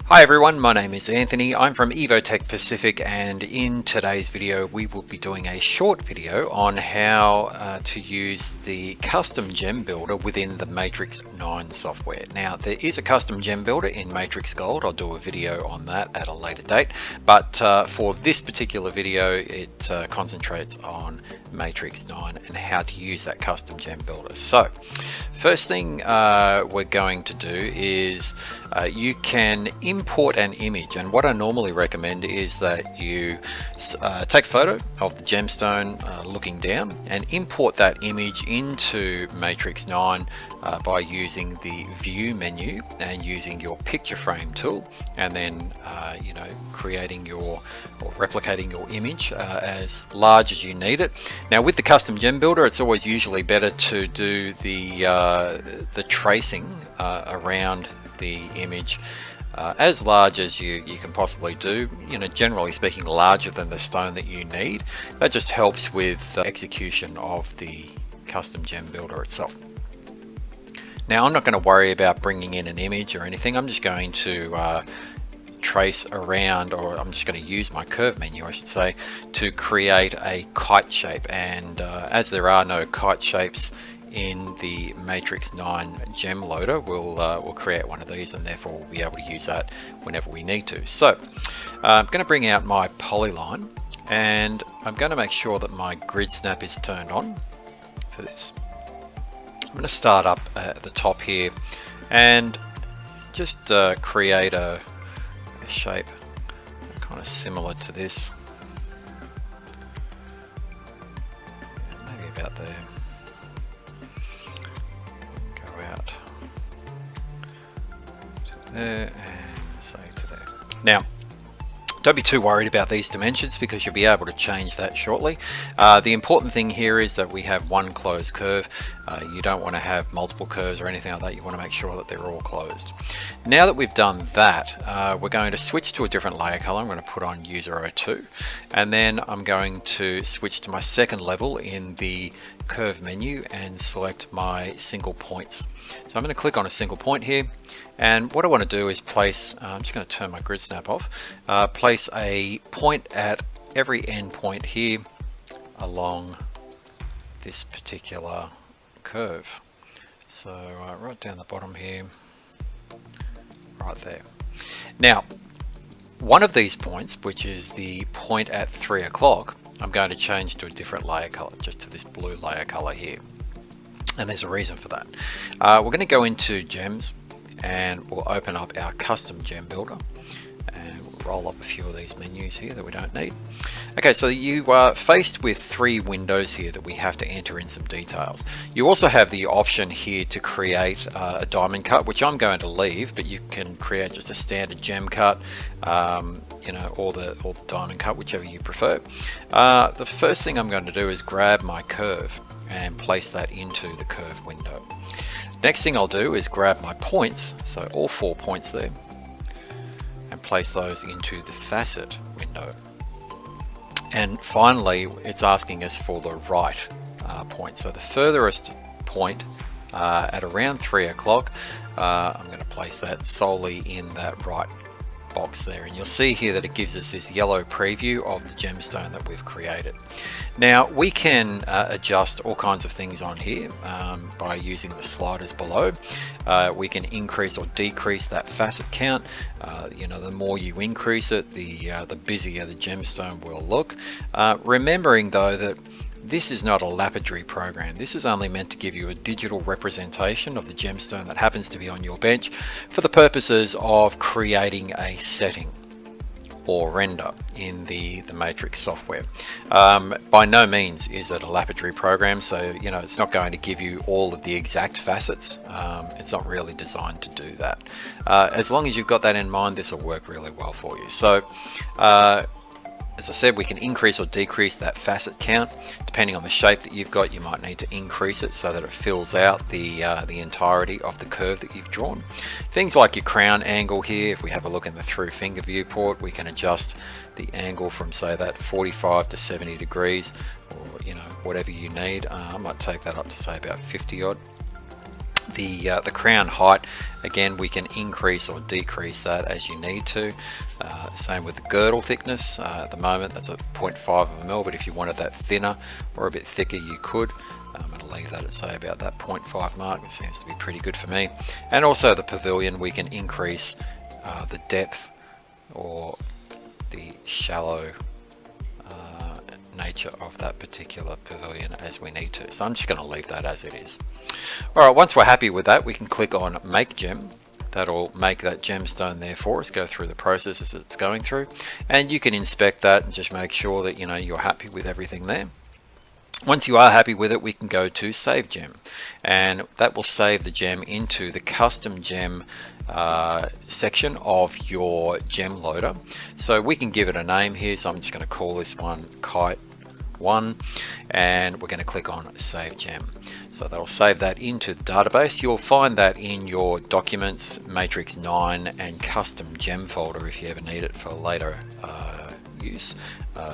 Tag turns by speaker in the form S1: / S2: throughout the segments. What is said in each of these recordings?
S1: Hi everyone, my name is Anthony. I'm from Evotech Pacific, and in today's video we will be doing a short video on how to use the custom gem builder within the Matrix 9 software. Now there is a custom gem builder in MatrixGold. I'll do a video on that at a later date, but for this particular video it concentrates on Matrix 9 and how to use that custom gem builder. So first thing we're going to do is you can import an image, and what I normally recommend is that you take a photo of the gemstone looking down and import that image into Matrix 9 by using the view menu and using your picture frame tool, and then creating your or replicating your image as large as you need it. Now with the custom gem builder, it's always usually better to do the tracing around the image as large as you can possibly do, generally speaking larger than the stone that you need. That just helps with execution of the custom gem builder itself. Now I'm not going to worry about bringing in an image or anything. I'm just going to trace around, or I'm just going to use my curve menu, I should say, to create a kite shape. And as there are no kite shapes in the Matrix 9 gem loader, we'll create one of these, and therefore we'll be able to use that whenever we need to. So I'm going to bring out my polyline, and I'm going to make sure that my grid snap is turned on for this. I'm going to start up at the top here and just create a shape kind of similar to this, maybe about there. There and say to there. Now don't be too worried about these dimensions because you'll be able to change that shortly. The important thing here is that we have one closed curve. You don't want to have multiple curves or anything like that. You want to make sure that they're all closed. Now that we've done that, we're going to switch to a different layer color. I'm going to put on U02, and then I'm going to switch to my second level in the curve menu and select my single points. So I'm going to click on a single point here, and what I want to do is place, I'm just going to turn my grid snap off, place a point at every end point here along this particular curve. So right down the bottom here, right there. Now one of these points, which is the point at 3 o'clock, I'm going to change to a different layer color, just to this blue layer color here. And there's a reason for that. We're going to go into gems, and we'll open up our custom gem builder, and we'll roll up a few of these menus here that we don't need. Okay, so you are faced with 3 windows here that we have to enter in some details. You also have the option here to create a diamond cut, which I'm going to leave, but you can create just a standard gem cut, or the diamond cut, whichever you prefer. The first thing I'm going to do is grab my curve and place that into the curve window. Next thing I'll do is grab my points, so all 4 points there, and place those into the facet window. And finally, it's asking us for the right point. So the furthest point at around 3 o'clock, I'm going to place that solely in that right box there, and you'll see here that it gives us this yellow preview of the gemstone that we've created. Now we can adjust all kinds of things on here by using the sliders below. We can increase or decrease that facet count. The more you increase it, the busier the gemstone will look. Remembering though that this is not a lapidary program. This is only meant to give you a digital representation of the gemstone that happens to be on your bench for the purposes of creating a setting or render in the Matrix software. By no means is it a lapidary program, so it's not going to give you all of the exact facets. It's not really designed to do that. As long as you've got that in mind, this will work really well for you. So as I said, we can increase or decrease that facet count depending on the shape that you've got. You might need to increase it so that it fills out the entirety of the curve that you've drawn. Things like your crown angle here, if we have a look in the through finger viewport, we can adjust the angle from, say, that 45 to 70 degrees, or whatever you need. I might take that up to, say, about 50 odd. The crown height, again, we can increase or decrease that as you need to. Same with the girdle thickness. At the moment that's a 0.5 of a mil, but if you wanted that thinner or a bit thicker, you could. I'm going to leave that at, say, about that 0.5 mark. It seems to be pretty good for me. And also the pavilion, we can increase the depth or the shallow nature of that particular pavilion as we need to. So I'm just going to leave that as it is. Alright, once we're happy with that, we can click on Make Gem. That'll make that gemstone there for us, go through the processes that it's going through, and you can inspect that and just make sure that you're happy with everything there. Once you are happy with it, we can go to Save Gem, and that will save the gem into the custom gem section of your gem loader. So we can give it a name here, so I'm just going to call this one Kite 1, and we're going to click on Save Gem. So that'll save that into the database. You'll find that in your Documents, Matrix 9 and Custom Gem folder if you ever need it for later use.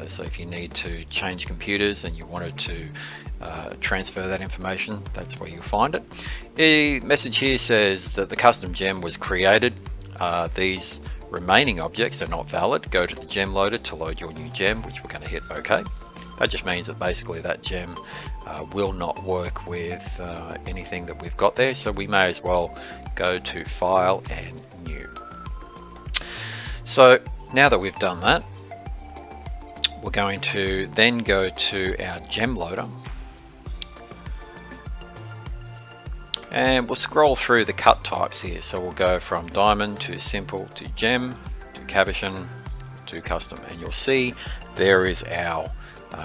S1: So if you need to change computers and you wanted to transfer that information, that's where you'll find it. The message here says that the custom gem was created. These remaining objects are not valid. Go to the gem loader to load your new gem, which we're going to hit OK. That just means that basically that gem will not work with anything that we've got there, so we may as well go to File and New. So now that we've done that, we're going to then go to our gem loader, and we'll scroll through the cut types here. So we'll go from diamond to simple to gem to cabochon to custom, and you'll see there is our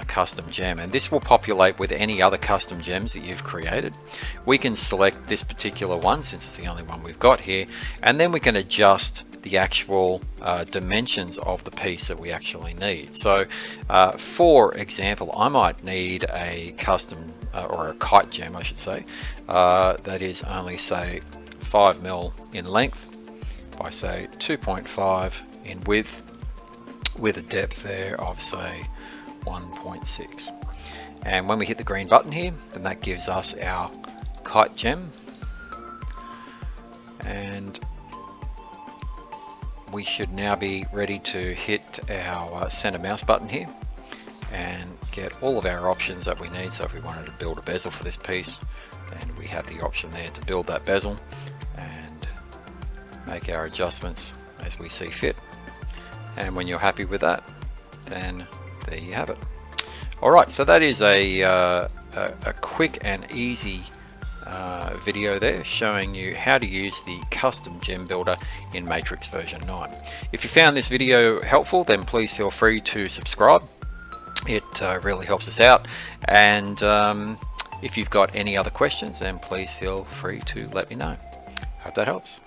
S1: custom gem, and this will populate with any other custom gems that you've created. We can select this particular one since it's the only one we've got here, and then we can adjust the actual dimensions of the piece that we actually need. So for example, I might need a custom or a kite gem, I should say, that is only, say, 5 mil in length by, say, 2.5 in width, with a depth there of, say, 1.6. And when we hit the green button here, then that gives us our kite gem, and we should now be ready to hit our center mouse button here and get all of our options that we need. So if we wanted to build a bezel for this piece, then we have the option there to build that bezel and make our adjustments as we see fit. And when you're happy with that, then there you have it. Alright, so that is a quick and easy video there showing you how to use the custom gem builder in Matrix version 9. If you found this video helpful, then please feel free to subscribe. It really helps us out, and if you've got any other questions, then please feel free to let me know. Hope that helps.